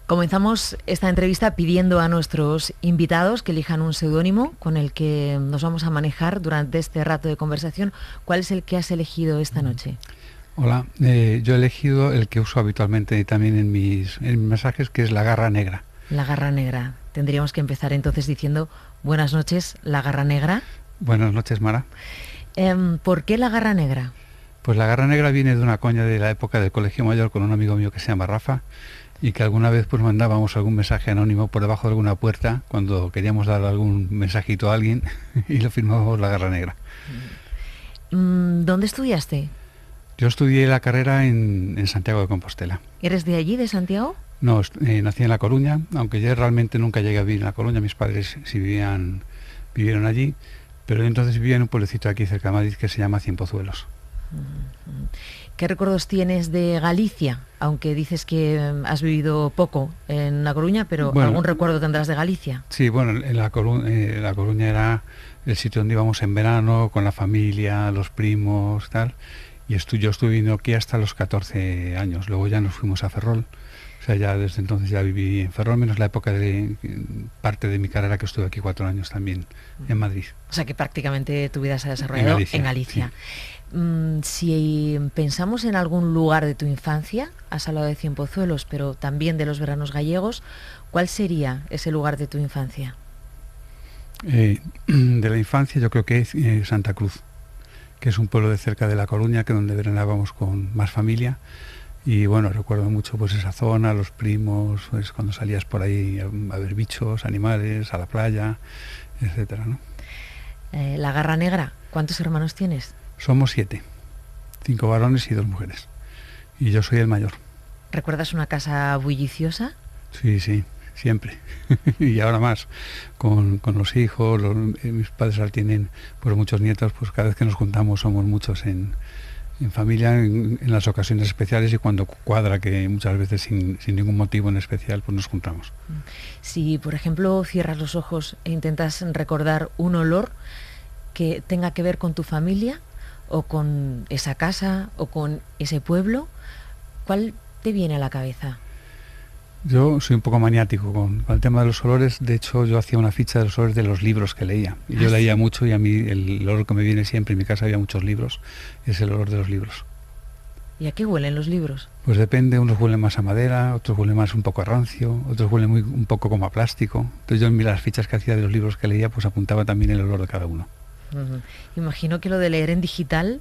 Comenzamos esta entrevista pidiendo a nuestros invitados que elijan un seudónimo con el que nos vamos a manejar durante este rato de conversación. ¿Cuál es el que has elegido esta noche? Hola, yo he elegido el que uso habitualmente también en mis mensajes, que es la garra negra. La garra negra. Tendríamos que empezar entonces diciendo buenas noches, la garra negra. Buenas noches, Mara. ¿Por qué la garra negra? Pues la garra negra viene de una coña de la época del Colegio Mayor con un amigo mío que se llama Rafa, y que alguna vez pues mandábamos algún mensaje anónimo por debajo de alguna puerta cuando queríamos dar algún mensajito a alguien y lo firmábamos la garra negra. ¿Dónde estudiaste? Yo estudié la carrera en Santiago de Compostela. ¿Eres de allí, de Santiago? No, nací en La Coruña, aunque yo realmente nunca llegué a vivir en La Coruña. Mis padres sí vivieron allí, pero yo entonces vivía en un pueblecito aquí cerca de Madrid que se llama Cienpozuelos. ¿Qué recuerdos tienes de Galicia? Aunque dices que has vivido poco en La Coruña, pero bueno, ¿algún recuerdo tendrás de Galicia? Sí, bueno, La Coruña era el sitio donde íbamos en verano, con la familia, los primos, tal. Y yo estuve viviendo aquí hasta los 14 años. Luego ya nos fuimos a Ferrol. O sea, ya desde entonces ya viví en Ferrol, menos la época de parte de mi carrera que estuve aquí 4 años también, en Madrid. O sea, que prácticamente tu vida se ha desarrollado en Galicia. Sí. Si pensamos en algún lugar de tu infancia, has hablado de Cienpozuelos, pero también de los veranos gallegos, ¿cuál sería ese lugar de tu infancia? De la infancia yo creo que es Santa Cruz, que es un pueblo de cerca de La Coruña, que donde veranábamos con más familia. Y bueno, recuerdo mucho pues esa zona, los primos, pues cuando salías por ahí a ver bichos, animales, a la playa, etcétera, ¿no? La garra negra, ¿cuántos hermanos tienes? Somos 7, 5 varones y 2 mujeres. Y yo soy el mayor. ¿Recuerdas una casa bulliciosa? Sí, siempre. Y ahora más, con los hijos, mis padres ahora tienen pues muchos nietos, pues cada vez que nos juntamos somos muchos en familia, en las ocasiones especiales y cuando cuadra, que muchas veces sin ningún motivo en especial, pues nos juntamos. Si, por ejemplo, cierras los ojos e intentas recordar un olor que tenga que ver con tu familia, o con esa casa, o con ese pueblo, ¿cuál te viene a la cabeza? Yo soy un poco maniático con el tema de los olores. De hecho, yo hacía una ficha de los olores de los libros que leía. Y yo leía mucho y a mí el olor que me viene siempre, en mi casa había muchos libros, es el olor de los libros. ¿Y a qué huelen los libros? Pues depende, unos huelen más a madera, otros huelen más un poco a rancio, otros huelen un poco como a plástico. Entonces yo en las fichas que hacía de los libros que leía, pues apuntaba también el olor de cada uno. Imagino que lo de leer en digital...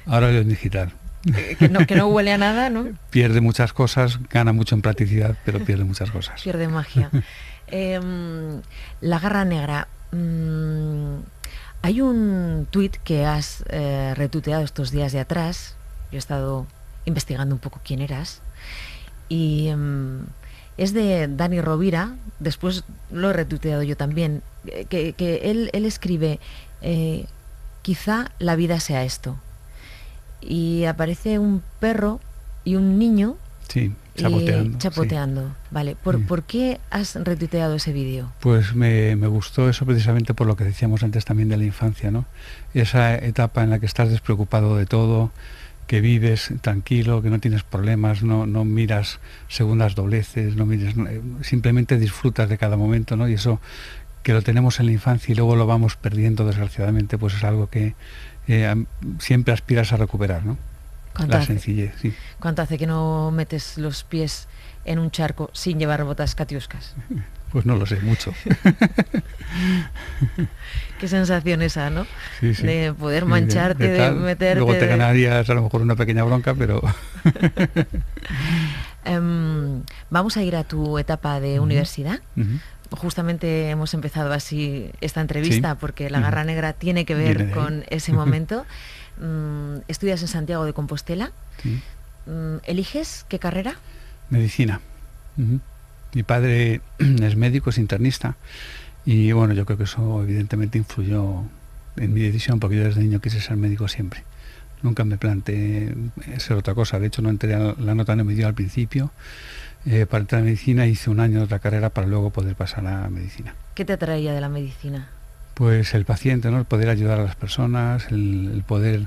Ahora leo en digital. Que no huele a nada, ¿no? Pierde muchas cosas, gana mucho en practicidad, pero pierde muchas cosas. Pierde magia. La garra negra. Hay un tuit que has retuiteado estos días de atrás. Yo he estado investigando un poco quién eras. Y es de Dani Rovira. Después lo he retuiteado yo también. Que él escribe, quizá la vida sea esto. Y aparece un perro y un niño. Sí, chapoteando. Sí. Vale, ¿por qué has retuiteado ese vídeo? Pues me gustó eso precisamente por lo que decíamos antes también de la infancia, ¿no? Esa etapa en la que estás despreocupado de todo, que vives tranquilo, que no tienes problemas, no miras segundas dobleces, simplemente disfrutas de cada momento, ¿no? Y eso que lo tenemos en la infancia y luego lo vamos perdiendo desgraciadamente, pues es algo que siempre aspiras a recuperar, ¿no? La sencillez, sí. ¿Cuánto hace que no metes los pies en un charco sin llevar botas catiuscas? Pues no lo sé, mucho. Qué sensación esa, ¿no? Sí. De poder mancharte, de meterte... Luego te ganarías a lo mejor una pequeña bronca, pero... Vamos a ir a tu etapa de universidad. Justamente hemos empezado así esta entrevista, porque la garra negra tiene que ver con ese momento. Estudias en Santiago de Compostela. Sí. ¿Eliges qué carrera? Medicina. Mi padre es médico, es internista, y bueno, yo creo que eso evidentemente influyó en mi decisión, porque yo desde niño quise ser médico siempre. Nunca me planteé ser otra cosa. De hecho, no entré a la nota, no me dio al principio. Para entrar a medicina hice un año de otra carrera para luego poder pasar a medicina. ¿Qué te atraía de la medicina? Pues el paciente, ¿no? El poder ayudar a las personas, el poder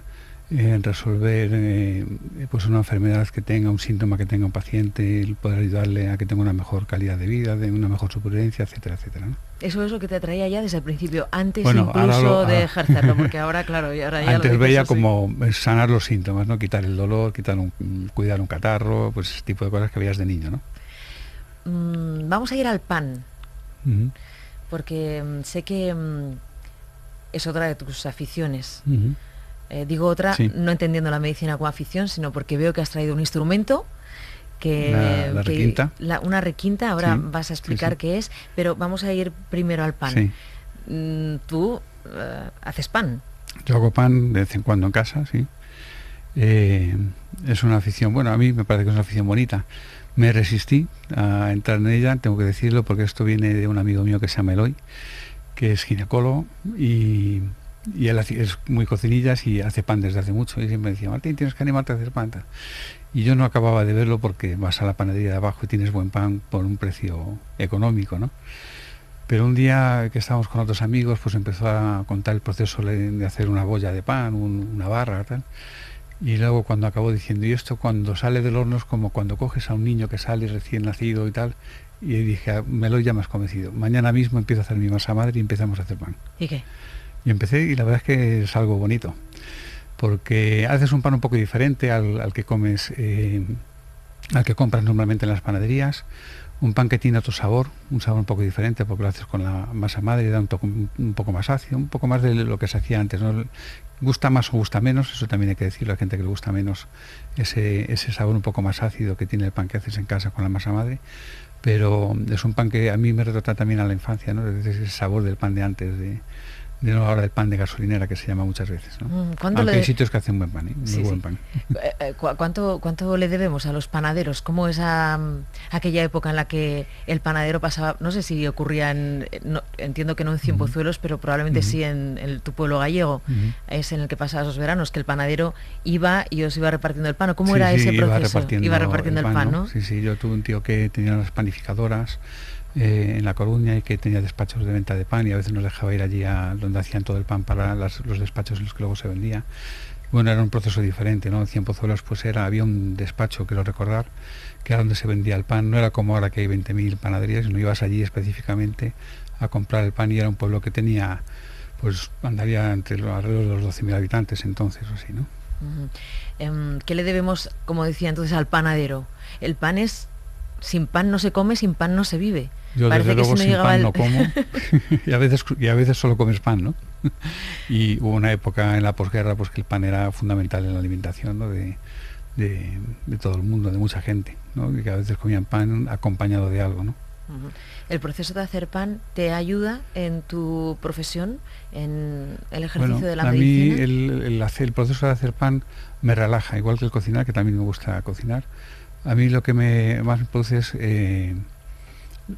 en resolver pues una enfermedad que tenga, un síntoma que tenga un paciente, el poder ayudarle a que tenga una mejor calidad de vida, de una mejor supervivencia, etcétera, etcétera, ¿no? Eso es lo que te atraía ya desde el principio, antes Bueno, incluso de ejercerlo, porque ahora, claro, y ahora ya antes lo veía dices así. como sanar los síntomas, ¿no? Quitar el dolor, cuidar un catarro, pues ese tipo de cosas que veías de niño, ¿no? Vamos a ir al pan, Uh-huh. porque sé que es otra de tus aficiones. Uh-huh. Digo otra, Sí. no entendiendo la medicina como afición, sino porque veo que has traído un instrumento La requinta. Una requinta, ahora Sí, vas a explicar sí. qué es, pero vamos a ir primero al pan. Sí. Tú haces pan. Yo hago pan de vez en cuando en casa, sí. Es una afición, bueno, a mí me parece que es una afición bonita. Me resistí a entrar en ella, tengo que decirlo, porque esto viene de un amigo mío que se llama Eloy, que es ginecólogo y él es muy cocinillas y hace pan desde hace mucho. Y siempre me decía, Martín, tienes que animarte a hacer pan. Y yo no acababa de verlo porque vas a la panadería de abajo y tienes buen pan por un precio económico, ¿no? Pero un día que estábamos con otros amigos, pues empezó a contar el proceso de hacer una bolla de pan, una barra, tal. Y luego cuando acabó diciendo, y esto cuando sale del horno es como cuando coges a un niño que sale recién nacido y tal. Y dije, me lo ya más convencido. Mañana mismo empiezo a hacer mi masa madre y empezamos a hacer pan. ¿Y qué? Y empecé y la verdad es que es algo bonito. Porque haces un pan un poco diferente al que comes, al que compras normalmente en las panaderías. Un pan que tiene otro sabor, un sabor un poco diferente porque lo haces con la masa madre y da un poco más ácido, un poco más de lo que se hacía antes, ¿no? Gusta más o gusta menos, eso también hay que decirlo, a gente que le gusta menos ese sabor un poco más ácido que tiene el pan que haces en casa con la masa madre, pero es un pan que a mí me retrata también a la infancia, ¿no? Es ese sabor del pan de antes, de no ahora el pan de gasolinera que se llama muchas veces, ¿no? Aunque hay sitios que hacen buen pan, muy sí, buen sí. pan. ¿Cuánto le debemos a los panaderos? ¿Cómo es aquella época en la que el panadero pasaba, no sé si ocurría entiendo que no en Cienpozuelos, pero probablemente sí en tu pueblo gallego, es en el que pasabas los veranos, que el panadero iba y os iba repartiendo el pan? ¿O cómo era ese proceso? Iba repartiendo el pan, ¿no? Sí, sí, yo tuve un tío que tenía unas panificadoras en La Coruña y que tenía despachos de venta de pan y a veces nos dejaba ir allí a donde hacían todo el pan para los despachos en los que luego se vendía. Bueno, era un proceso diferente, ¿no? En Cienpozuelos pues había un despacho, quiero recordar, que era donde se vendía el pan. No era como ahora que hay 20.000 panaderías, no ibas allí específicamente a comprar el pan y era un pueblo que tenía, pues andaría alrededor de los 12.000 habitantes entonces, o así, ¿no? ¿Qué le debemos, como decía entonces, al panadero? El pan es, sin pan no se come, sin pan no se vive. Yo Parece desde luego que si no sin pan el... no como y a veces solo comes pan, ¿no? Y hubo una época en la posguerra pues que el pan era fundamental en la alimentación, ¿no? de todo el mundo, de mucha gente, ¿no? Y que a veces comían pan acompañado de algo, ¿no? ¿El proceso de hacer pan te ayuda en tu profesión, en el ejercicio de la medicina? A mí el proceso de hacer pan me relaja, igual que el cocinar, que también me gusta cocinar. A mí lo que más me produce es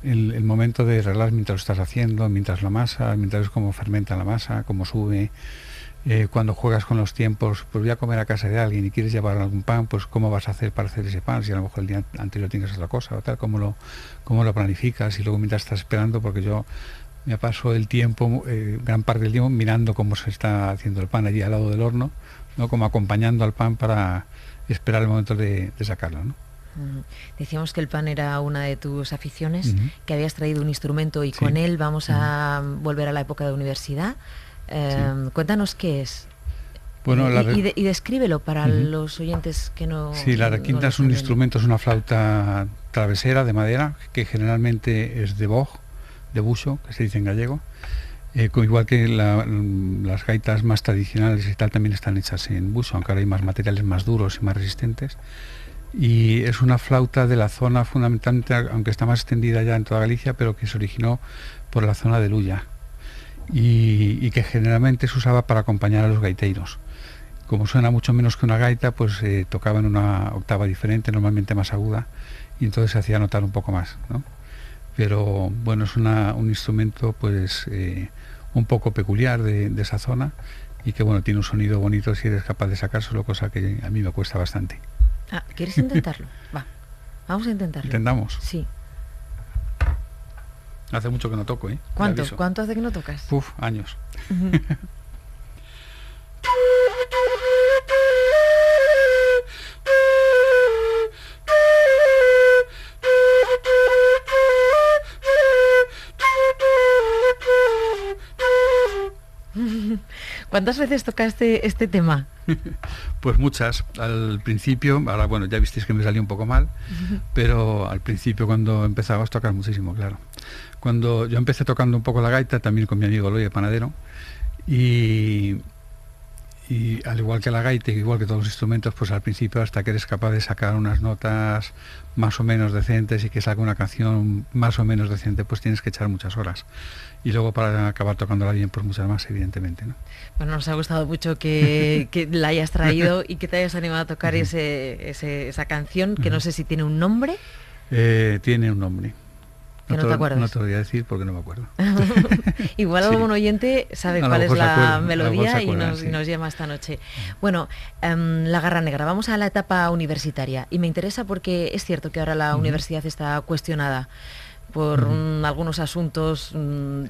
el momento de relajar mientras lo estás haciendo, mientras lo amasas, mientras ves cómo fermenta la masa, cómo sube. Cuando juegas con los tiempos, pues voy a comer a casa de alguien y quieres llevar algún pan, pues cómo vas a hacer para hacer ese pan, si a lo mejor el día anterior tienes otra cosa o tal, cómo lo planificas y luego mientras estás esperando, porque yo me paso el tiempo, gran parte del tiempo, mirando cómo se está haciendo el pan allí al lado del horno, ¿no? Como acompañando al pan para esperar el momento de sacarlo, ¿no? Decíamos que el pan era una de tus aficiones, que habías traído un instrumento y con él vamos a volver a la época de universidad. Cuéntanos qué es. Bueno, y descríbelo para los oyentes que no... Sí, la requinta es un instrumento, es una flauta travesera de madera que generalmente es de boj, de buxo, que se dice en gallego. Igual que las gaitas más tradicionales y tal también están hechas en buxo, aunque ahora hay más materiales más duros y más resistentes. Y es una flauta de la zona fundamentalmente, aunque está más extendida ya en toda Galicia, pero que se originó por la zona de Lulla y que generalmente se usaba para acompañar a los gaiteiros. Como suena mucho menos que una gaita, pues tocaba en una octava diferente, normalmente más aguda, y entonces se hacía notar un poco más, ¿no? Pero bueno, es un instrumento pues un poco peculiar de esa zona y que bueno, tiene un sonido bonito si eres capaz de sacárselo, cosa que a mí me cuesta bastante. ¿Quieres intentarlo? Va, vamos a intentarlo. ¿Intentamos? Sí. Hace mucho que no toco, ¿eh? ¿Cuánto hace que no tocas? Años. ¿Cuántas veces tocaste este tema? Pues muchas. Al principio, ahora bueno, ya visteis que me salió un poco mal, pero al principio cuando empezabas a tocar muchísimo, claro. Cuando yo empecé tocando un poco la gaita, también con mi amigo Eloy, el panadero, y al igual que la gaita, igual que todos los instrumentos, pues al principio hasta que eres capaz de sacar unas notas más o menos decentes y que salga una canción más o menos decente, pues tienes que echar muchas horas. Y luego para acabar tocándola bien, pues muchas más, evidentemente, ¿no? Bueno, nos ha gustado mucho que la hayas traído y que te hayas animado a tocar esa canción, que no sé si tiene un nombre. Tiene un nombre. ¿Que no te acuerdas? No te lo voy a decir porque no me acuerdo. Igual Sí. algún oyente sabe cuál es la melodía y nos llama esta noche. Bueno, La Garra Negra, vamos a la etapa universitaria. Y me interesa porque es cierto que ahora la universidad está cuestionada por algunos asuntos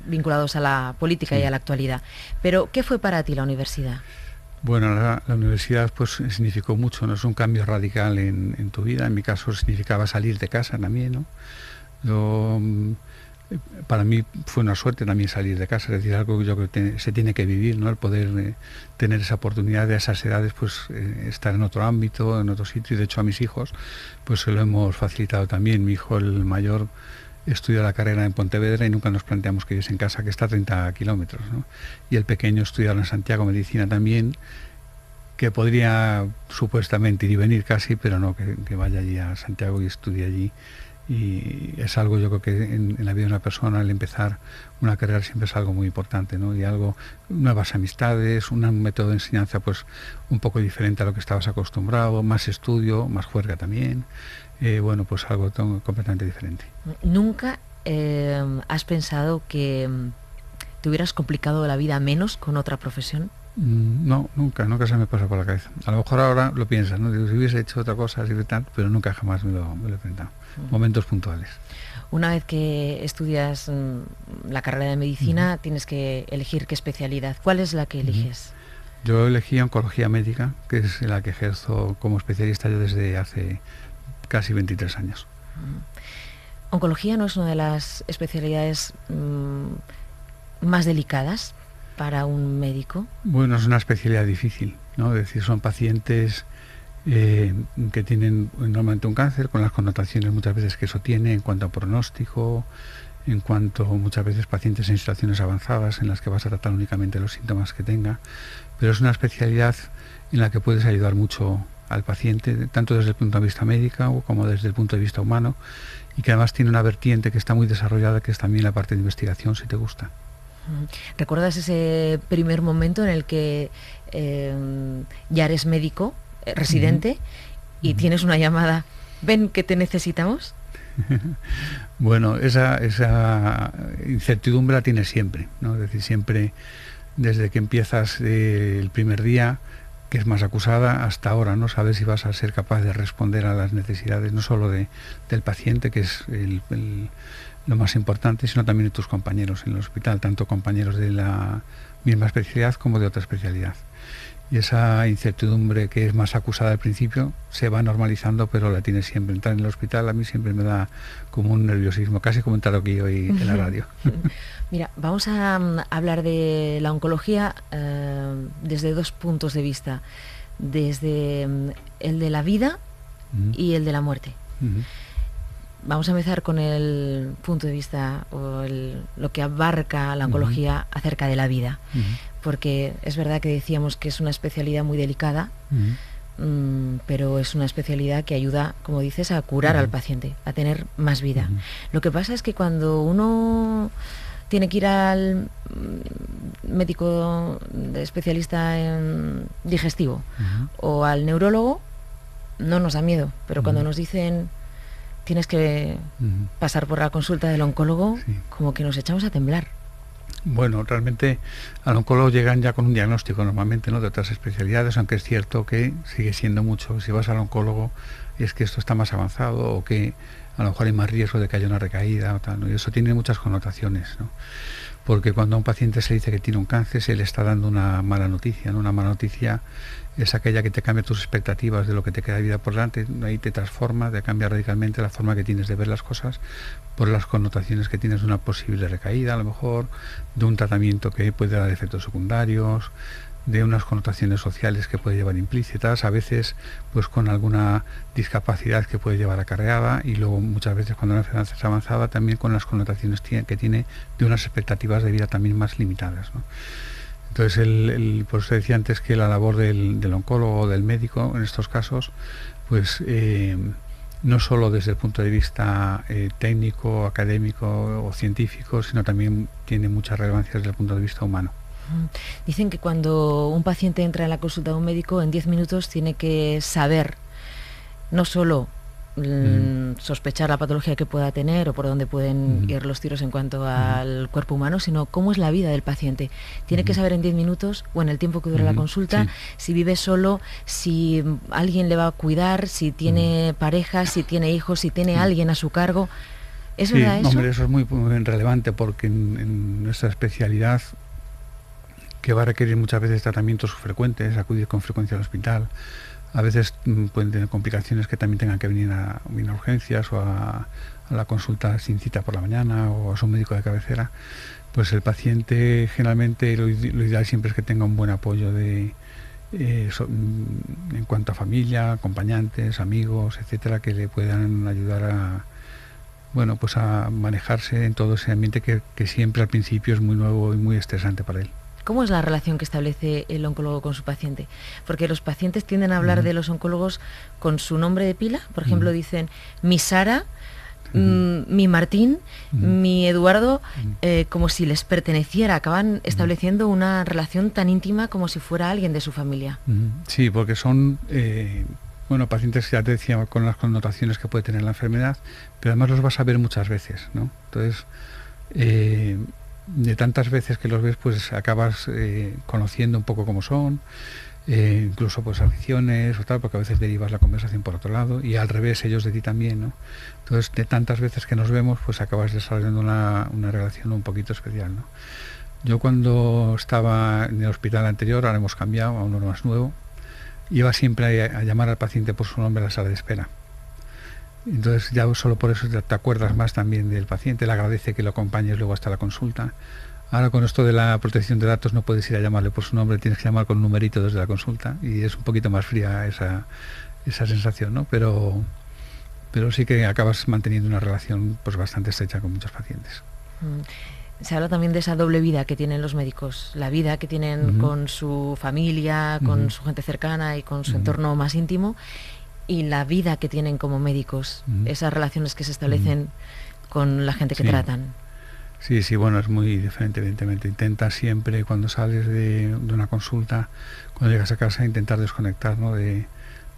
vinculados a la política y a la actualidad. Pero, ¿qué fue para ti la universidad? Bueno, la universidad pues significó mucho, ¿no? Es un cambio radical en tu vida. En mi caso significaba salir de casa también, ¿no? Para mí fue una suerte también salir de casa, es decir, algo que yo creo que se tiene que vivir, ¿no? El poder tener esa oportunidad de esas edades, pues estar en otro ámbito, en otro sitio, y de hecho a mis hijos pues se lo hemos facilitado también. Mi hijo, el mayor, estudia la carrera en Pontevedra y nunca nos planteamos que vives en casa, que está a 30 kilómetros, ¿no? Y el pequeño estudia en Santiago Medicina también, que podría supuestamente ir y venir casi, pero no, que vaya allí a Santiago y estudie allí. Y es algo, yo creo que en la vida de una persona, el empezar una carrera siempre es algo muy importante, ¿no? Y algo, nuevas amistades, un método de enseñanza pues un poco diferente a lo que estabas acostumbrado, más estudio, más juerga también, bueno, pues algo completamente diferente. ¿Nunca has pensado que te hubieras complicado la vida menos con otra profesión? No, nunca se me pasa por la cabeza. A lo mejor ahora lo piensas, ¿no? Digo, si hubiese hecho otra cosa, así de tal, pero nunca jamás me lo he pensado. Momentos puntuales. Una vez que estudias la carrera de medicina, tienes que elegir qué especialidad. ¿Cuál es la que eliges? Yo elegí oncología médica, que es la que ejerzo como especialista yo desde hace casi 23 años. ¿Oncología no es una de las especialidades más delicadas para un médico? Bueno, es una especialidad difícil, ¿no? Es decir, son pacientes que tienen normalmente un cáncer, con las connotaciones muchas veces que eso tiene en cuanto a pronóstico, en cuanto muchas veces pacientes en situaciones avanzadas en las que vas a tratar únicamente los síntomas que tenga, pero es una especialidad en la que puedes ayudar mucho al paciente, tanto desde el punto de vista médico como desde el punto de vista humano, y que además tiene una vertiente que está muy desarrollada, que es también la parte de investigación, si te gusta. ¿Recuerdas ese primer momento en el que ya eres médico, residente, y tienes una llamada, ven que te necesitamos? Bueno, esa incertidumbre la tienes siempre, ¿no? Es decir, siempre desde que empiezas el primer día, que es más acusada, hasta ahora, ¿no? Sabes si vas a ser capaz de responder a las necesidades no solo del paciente, que es lo más importante, sino también de tus compañeros en el hospital, tanto compañeros de la misma especialidad como de otra especialidad. Y esa incertidumbre que es más acusada al principio se va normalizando, pero la tienes siempre. Entrar en el hospital a mí siempre me da como un nerviosismo, casi como entrar aquí hoy en la radio. Mira, vamos a hablar de la oncología desde dos puntos de vista, desde el de la vida y el de la muerte. Vamos a empezar con el punto de vista o lo que abarca la oncología acerca de la vida, porque es verdad que decíamos que es una especialidad muy delicada, pero es una especialidad que ayuda, como dices, a curar al paciente, a tener más vida. Lo que pasa es que cuando uno tiene que ir al médico especialista en digestivo o al neurólogo, no nos da miedo, pero cuando nos dicen tienes que pasar por la consulta del oncólogo, como que nos echamos a temblar. Bueno, realmente al oncólogo llegan ya con un diagnóstico normalmente, ¿no?, de otras especialidades, aunque es cierto que sigue siendo mucho. Si vas al oncólogo es que esto está más avanzado o que a lo mejor hay más riesgo de que haya una recaída o tal, ¿no? Y eso tiene muchas connotaciones, ¿no? Porque cuando a un paciente se le dice que tiene un cáncer, se le está dando una mala noticia, ¿no? Una mala noticia es aquella que te cambia tus expectativas de lo que te queda de vida por delante, ahí te transforma, te cambia radicalmente la forma que tienes de ver las cosas por las connotaciones que tienes de una posible recaída, a lo mejor, de un tratamiento que puede dar efectos secundarios, de unas connotaciones sociales que puede llevar implícitas, a veces pues con alguna discapacidad que puede llevar acarreada, y luego muchas veces cuando la enfermedad es avanzada también con las connotaciones que tiene de unas expectativas de vida también más limitadas, ¿no? Entonces, por eso decía antes que la labor del oncólogo o del médico en estos casos, pues no solo desde el punto de vista técnico, académico o científico, sino también tiene mucha relevancia desde el punto de vista humano. Dicen que cuando un paciente entra en la consulta de un médico, en 10 minutos tiene que saber no solo sospechar la patología que pueda tener o por dónde pueden ir los tiros en cuanto al cuerpo humano, sino cómo es la vida del paciente. Tiene que saber en 10 minutos o en el tiempo que dura la consulta, si vive solo, si alguien le va a cuidar, si tiene pareja, si tiene hijos, si tiene alguien a su cargo. ¿Es verdad eso? Hombre, eso es muy relevante, porque en nuestra especialidad, que va a requerir muchas veces tratamientos frecuentes, acudir con frecuencia al hospital, a veces pueden tener complicaciones que también tengan que venir a urgencias o a la consulta sin cita por la mañana o a su médico de cabecera, pues el paciente generalmente lo ideal siempre es que tenga un buen apoyo en cuanto a familia, acompañantes, amigos, etcétera, que le puedan ayudar a manejarse en todo ese ambiente que siempre al principio es muy nuevo y muy estresante para él. ¿Cómo es la relación que establece el oncólogo con su paciente? Porque los pacientes tienden a hablar de los oncólogos con su nombre de pila. Por ejemplo, dicen mi Sara, mi Martín, mi Eduardo, como si les perteneciera. Acaban estableciendo una relación tan íntima como si fuera alguien de su familia. Sí, porque son pacientes, ya te decía, con las connotaciones que puede tener la enfermedad, pero además los vas a ver muchas veces, ¿no? Entonces, de tantas veces que los ves, pues acabas conociendo un poco cómo son, incluso pues aficiones o tal, porque a veces derivas la conversación por otro lado, y al revés, ellos de ti también, ¿no? Entonces, de tantas veces que nos vemos, pues acabas desarrollando una relación un poquito especial, ¿no? Yo cuando estaba en el hospital anterior, ahora hemos cambiado a uno más nuevo, iba siempre a llamar al paciente por su nombre a la sala de espera. Entonces ya solo por eso te acuerdas más también del paciente, le agradece que lo acompañes luego hasta la consulta. Ahora con esto de la protección de datos no puedes ir a llamarle por su nombre, tienes que llamar con un numerito desde la consulta, y es un poquito más fría esa sensación, ¿no? Pero sí que acabas manteniendo una relación pues bastante estrecha con muchos pacientes. Se habla también de esa doble vida que tienen los médicos, la vida que tienen con su familia, con su gente cercana y con su entorno más íntimo, y la vida que tienen como médicos, esas relaciones que se establecen con la gente que tratan. Sí, bueno, es muy diferente, evidentemente. Intenta siempre, cuando sales de una consulta, cuando llegas a casa, intentar desconectar, ¿no? De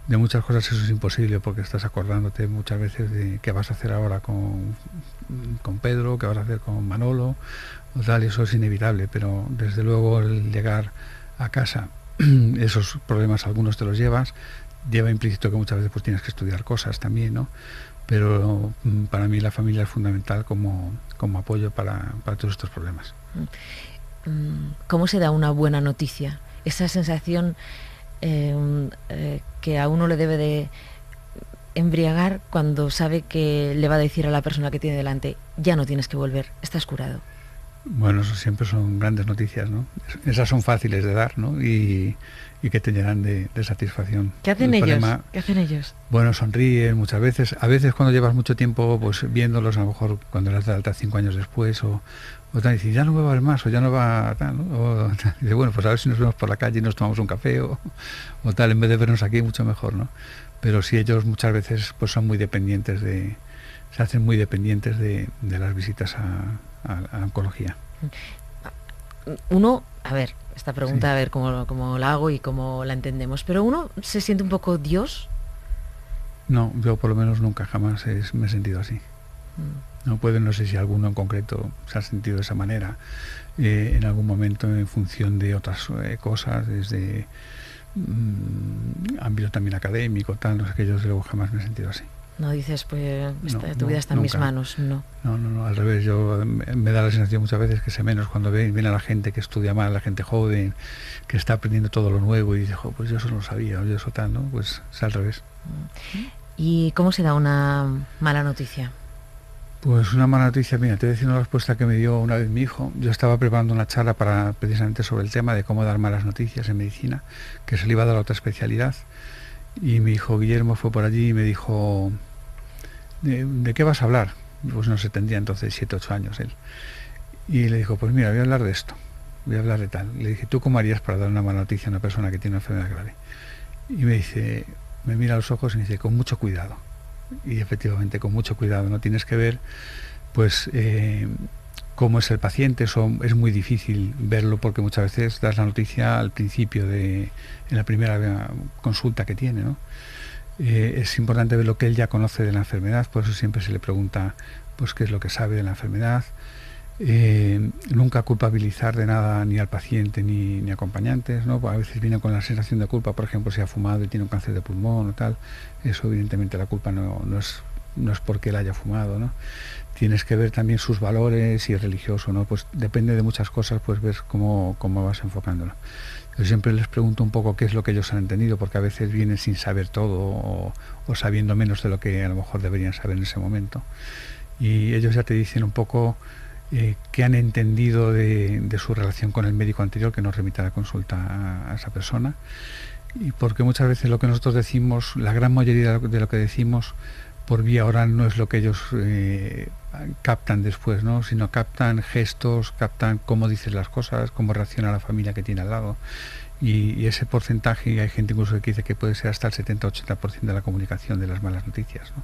muchas cosas. Eso es imposible, porque estás acordándote muchas veces de qué vas a hacer ahora con Pedro, qué vas a hacer con Manolo, o tal, y eso es inevitable, pero desde luego el llegar a casa, esos problemas algunos te los lleva implícito que muchas veces pues tienes que estudiar cosas también, ¿no? Pero para mí la familia es fundamental como apoyo para todos estos problemas. ¿Cómo se da una buena noticia? Esa sensación que a uno le debe de embriagar cuando sabe que le va a decir a la persona que tiene delante, ya no tienes que volver, estás curado. Bueno, eso siempre son grandes noticias, ¿no? Esas son fáciles de dar, ¿no? Y que te llenan de satisfacción. ¿Qué hacen ellos? ¿Qué hacen ellos? Bueno, sonríen muchas veces. A veces cuando llevas mucho tiempo pues viéndolos, a lo mejor cuando eras de alta 5 años después, o tal, y ya no me va a ver más, o ya no va tal, ¿no? O dice, bueno, pues a ver si nos vemos por la calle y nos tomamos un café, o tal, en vez de vernos aquí, mucho mejor, ¿no? Pero sí, ellos muchas veces pues son muy dependientes se hacen muy dependientes de las visitas a oncología. Uno, a ver, esta pregunta, a ver cómo la hago y cómo la entendemos, pero uno se siente un poco Dios. No, yo por lo menos nunca, jamás me he sentido así. No sé si alguno en concreto se ha sentido de esa manera en algún momento en función de otras cosas, desde ámbito también académico, tal, no sé, que yo desde luego jamás me he sentido así. No dices, pues tu vida está en mis manos, no. No, al revés, yo me da la sensación muchas veces que sé menos cuando viene a la gente que estudia mal, la gente joven, que está aprendiendo todo lo nuevo y dice, pues yo eso no lo sabía, o yo eso tal, ¿no? Pues es al revés. ¿Y cómo se da una mala noticia? Pues una mala noticia, mira, te voy a decir una respuesta que me dio una vez mi hijo. Yo estaba preparando una charla precisamente sobre el tema de cómo dar malas noticias en medicina, que se le iba a dar a otra especialidad. Y mi hijo Guillermo fue por allí y me dijo, ¿de qué vas a hablar? Pues no se tendría entonces 7, 8 años él. Y le dijo, pues mira, voy a hablar de esto, voy a hablar de tal. Le dije, ¿tú cómo harías para dar una mala noticia a una persona que tiene una enfermedad grave? Y me dice, me mira a los ojos y me dice, con mucho cuidado. Y efectivamente, con mucho cuidado, no tienes que ver, pues, cómo es el paciente. Eso es muy difícil verlo porque muchas veces das la noticia al principio en la primera consulta que tiene, ¿no? Es importante ver lo que él ya conoce de la enfermedad, por eso siempre se le pregunta, pues, qué es lo que sabe de la enfermedad. Nunca culpabilizar de nada ni al paciente ni acompañantes, ¿no? A veces viene con la sensación de culpa, por ejemplo, si ha fumado y tiene un cáncer de pulmón o tal. Eso evidentemente la culpa no es porque él haya fumado, ¿no? Tienes que ver también sus valores y religioso, ¿no? Pues depende de muchas cosas, pues ver cómo vas enfocándolo. Yo siempre les pregunto un poco qué es lo que ellos han entendido, porque a veces vienen sin saber todo o sabiendo menos de lo que a lo mejor deberían saber en ese momento. Y ellos ya te dicen un poco qué han entendido de su relación con el médico anterior, que nos remite a la consulta a esa persona. Y porque muchas veces lo que nosotros decimos, la gran mayoría de lo que decimos por vía oral no es lo que ellos captan después, ¿no? Sino captan gestos, captan cómo dices las cosas, cómo reacciona la familia que tiene al lado. Y ese porcentaje, y hay gente incluso que dice que puede ser hasta el 70-80% de la comunicación de las malas noticias, ¿no?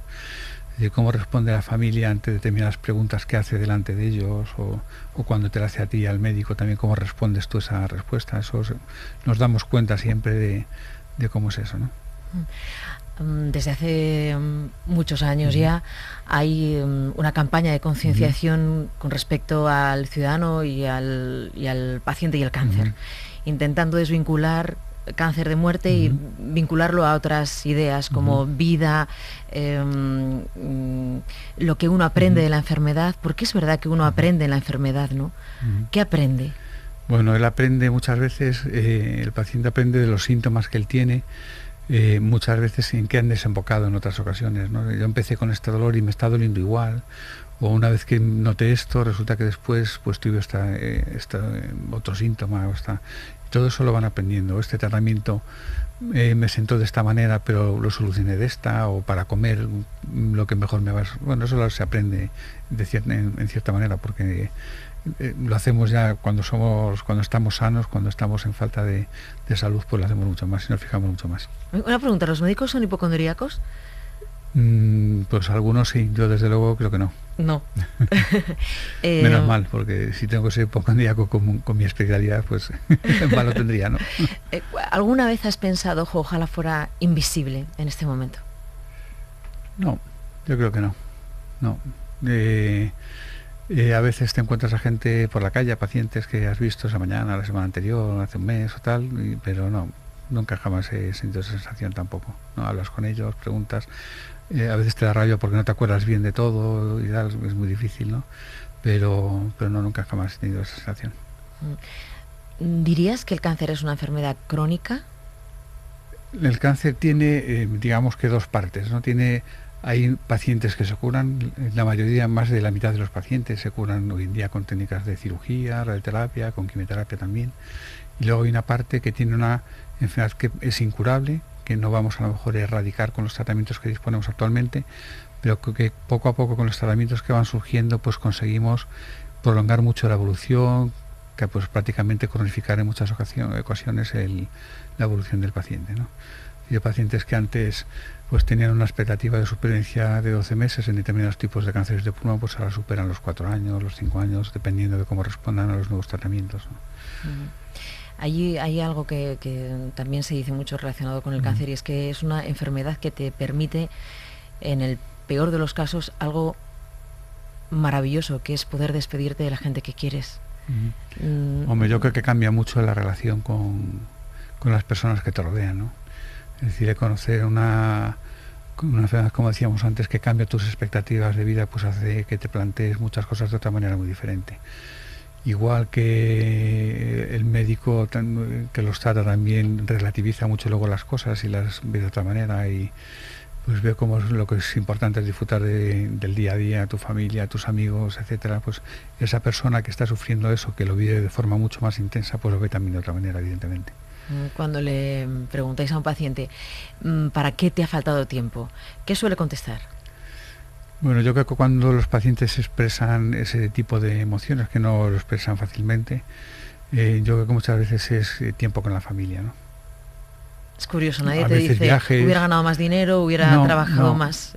Es decir, cómo responde la familia ante determinadas preguntas que hace delante de ellos, o cuando te la hace a ti al médico, también cómo respondes tú esa respuesta. Nos damos cuenta siempre de cómo es eso, ¿no? Desde hace muchos años ya hay una campaña de concienciación con respecto al ciudadano y al paciente y el cáncer, intentando desvincular cáncer de muerte y vincularlo a otras ideas como vida, lo que uno aprende de la enfermedad, porque es verdad que uno aprende en la enfermedad, ¿no? ¿Qué aprende? Bueno, él aprende muchas veces, el paciente aprende de los síntomas que él tiene, muchas veces en que han desembocado en otras ocasiones, ¿no? Yo empecé con este dolor y me está doliendo igual, o una vez que noté esto, resulta que después pues tuve otro síntoma, todo eso lo van aprendiendo. Este tratamiento me sentó de esta manera, pero lo solucioné de esta, o para comer lo que mejor me va. Bueno, eso se aprende en cierta manera, porque lo hacemos ya cuando estamos sanos, cuando estamos en falta de salud, pues lo hacemos mucho más y nos fijamos mucho más. Una pregunta, ¿los médicos son hipocondríacos? Pues algunos sí, yo desde luego creo que no. No. Menos mal, porque si tengo que ser hipocondríaco con mi especialidad, pues mal lo tendría, ¿no? ¿Alguna vez has pensado, ojalá fuera invisible en este momento? No, yo creo que no. No. A veces te encuentras a gente por la calle, a pacientes que has visto esa mañana, la semana anterior, hace un mes o tal, pero no, nunca jamás he sentido esa sensación tampoco. No hablas con ellos, preguntas. A veces te da rabia porque no te acuerdas bien de todo y tal, es muy difícil, ¿no? Pero no, nunca jamás he tenido esa sensación. ¿Dirías que el cáncer es una enfermedad crónica? El cáncer tiene, digamos que dos partes, ¿no? Hay pacientes que se curan, la mayoría, más de la mitad de los pacientes se curan hoy en día con técnicas de cirugía, radioterapia, con quimioterapia también. Y luego hay una parte que tiene una enfermedad que es incurable, que no vamos a lo mejor a erradicar con los tratamientos que disponemos actualmente, pero que poco a poco con los tratamientos que van surgiendo pues conseguimos prolongar mucho la evolución, que pues prácticamente cronificar en muchas ocasiones la evolución del paciente, ¿no? Y hay pacientes que antes pues tenían una expectativa de supervivencia de 12 meses en determinados tipos de cánceres de pulmón, pues ahora superan los 4 años, los 5 años, dependiendo de cómo respondan a los nuevos tratamientos, ¿no? Allí hay algo que también se dice mucho relacionado con el cáncer, y es que es una enfermedad que te permite, en el peor de los casos, algo maravilloso, que es poder despedirte de la gente que quieres. Hombre, yo creo que cambia mucho la relación con las personas que te rodean, ¿no? Es decir, de conocer una enfermedad, como decíamos antes, que cambia tus expectativas de vida, pues hace que te plantees muchas cosas de otra manera muy diferente. Igual que el médico que los trata también relativiza mucho luego las cosas y las ve de otra manera, pues veo cómo lo que es importante es disfrutar del día a día, tu familia, tus amigos, etcétera. Pues esa persona que está sufriendo eso, que lo vive de forma mucho más intensa, pues lo ve también de otra manera, evidentemente. Cuando le preguntáis a un paciente, ¿para qué te ha faltado tiempo?, ¿qué suele contestar? Bueno, yo creo que cuando los pacientes expresan ese tipo de emociones, que no lo expresan fácilmente, yo creo que muchas veces es tiempo con la familia, ¿no? Es curioso, nadie A te veces dice, viajes, hubiera ganado más dinero, hubiera trabajado más.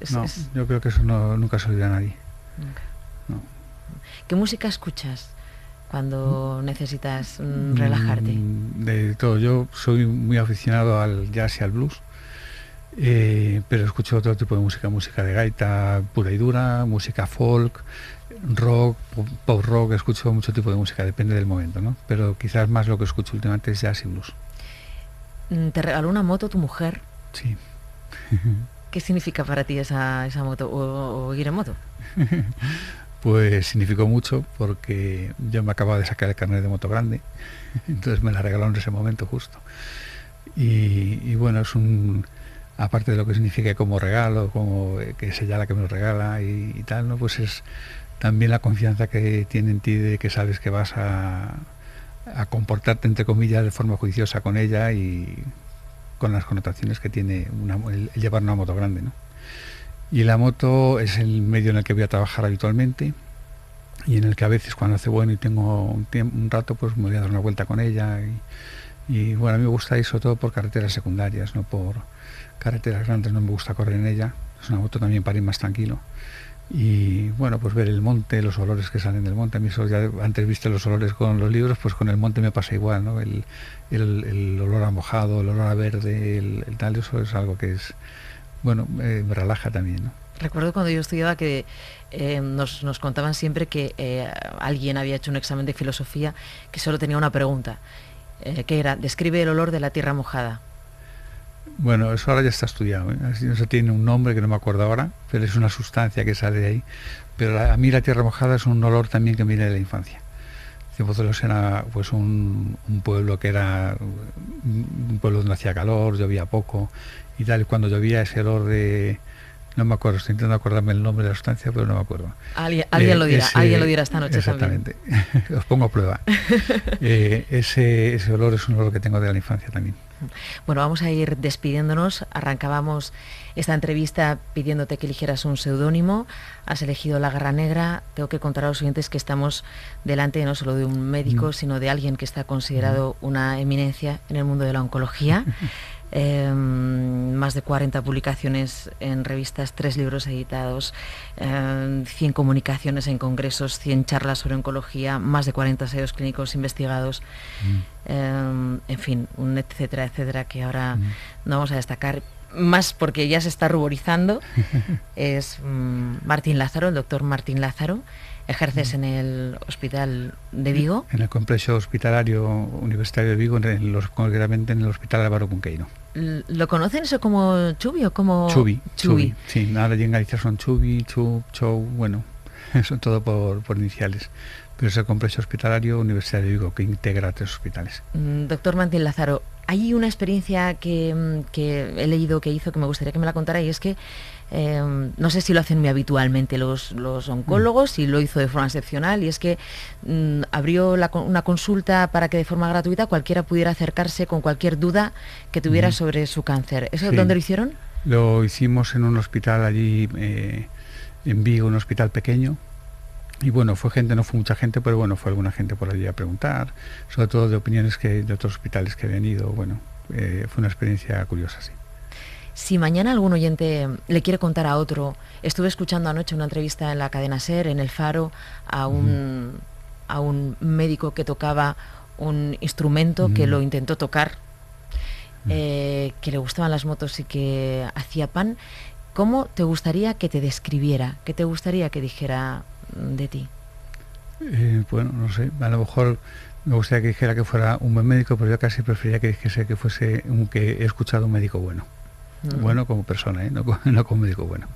Yo creo que eso nunca se olvida a nadie. Nunca. No. ¿Qué música escuchas cuando necesitas relajarte? De todo. Yo soy muy aficionado al jazz y al blues, pero escucho otro tipo de música de gaita pura y dura, música folk, rock, pop rock, escucho mucho tipo de música, depende del momento, ¿no? Pero quizás más lo que escucho últimamente es jazz y blues. ¿Te regaló una moto tu mujer? Sí. ¿Qué significa para ti esa moto o ir en moto? Pues significó mucho porque yo me acababa de sacar el carnet de moto grande, entonces me la regalaron en ese momento justo. Y bueno, aparte de lo que significa como regalo, como que es ella la que me lo regala y tal, ¿no? Pues es también la confianza que tiene en ti de que sabes que vas a comportarte, entre comillas, de forma juiciosa con ella y con las connotaciones que tiene el llevar una moto grande, ¿no? Y la moto es el medio en el que voy a trabajar habitualmente y en el que a veces cuando hace bueno y tengo un rato, pues me voy a dar una vuelta con ella y bueno, a mí me gusta ir sobre todo por carreteras secundarias, no por carreteras grandes, no me gusta correr en ella. Es una moto también para ir más tranquilo. Y bueno, pues ver el monte, los olores que salen del monte. A mí eso, ya antes viste los olores con los libros, pues con el monte me pasa igual, ¿no? El olor a mojado, el olor a verde, el tal, eso es algo que es, bueno, me relaja también, ¿no? Recuerdo cuando yo estudiaba que nos contaban siempre que alguien había hecho un examen de filosofía que solo tenía una pregunta, que era, describe el olor de la tierra mojada. Bueno, eso ahora ya está estudiado, ¿eh? Eso tiene un nombre que no me acuerdo ahora, pero es una sustancia que sale de ahí. Pero a mí la tierra mojada es un olor también que viene de la infancia. Cienfuegos era pues un pueblo que era un pueblo donde hacía calor, llovía poco y tal. Y cuando llovía ese olor de... No me acuerdo, estoy intentando acordarme el nombre de la sustancia, pero no me acuerdo. Alguien lo dirá, alguien lo dirá esta noche exactamente. También. Exactamente, os pongo a prueba. Ese olor es un olor que tengo de la infancia también. Bueno, vamos a ir despidiéndonos. Arrancábamos esta entrevista pidiéndote que eligieras un seudónimo. Has elegido La Garra Negra. Tengo que contar a los oyentes que estamos delante no solo de un médico, sino de alguien que está considerado una eminencia en el mundo de la oncología. Más de 40 publicaciones en revistas, 3 libros editados, 100 comunicaciones en congresos, 100 charlas sobre oncología, más de 40 ensayos clínicos investigados, en fin, un etcétera, etcétera, que ahora no vamos a destacar más porque ya se está ruborizando. Es Martín Lázaro, el doctor Martín Lázaro. Ejerces en el Hospital de Vigo. En el complejo hospitalario universitario de Vigo, concretamente en el Hospital Álvaro Cunqueiro. ¿Lo conocen eso como Chubi o como...? Chubi. Sí, ahora en Galicia son Chubi, Chub, Chou, bueno, son todo por iniciales. Pero es el complejo hospitalario universitario de Vigo, que integra 3 hospitales. Doctor Martín Lázaro, hay una experiencia que he leído que hizo que me gustaría que me la contara, y es que no sé si lo hacen muy habitualmente los oncólogos, si lo hizo de forma excepcional, y es que abrió una consulta para que de forma gratuita cualquiera pudiera acercarse con cualquier duda que tuviera sobre su cáncer. ¿Eso dónde lo hicieron? Lo hicimos en un hospital allí en Vigo, un hospital pequeño. Y bueno, no fue mucha gente, pero bueno, fue alguna gente por allí a preguntar, sobre todo de opiniones de otros hospitales que habían ido. Bueno, fue una experiencia curiosa, sí. Si mañana algún oyente le quiere contar a otro, estuve escuchando anoche una entrevista en la cadena SER, en El Faro, a un médico que tocaba un instrumento, que lo intentó tocar, que le gustaban las motos y que hacía pan. ¿Cómo te gustaría que te describiera? ¿Qué te gustaría que dijera de ti? Bueno, no sé, a lo mejor me gustaría que dijera que fuera un buen médico, pero yo casi preferiría que dijese que fuese que he escuchado un médico bueno. Bueno como persona, no como médico bueno.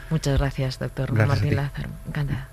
Muchas gracias, doctor Gracias Martín Lázaro. Encantada.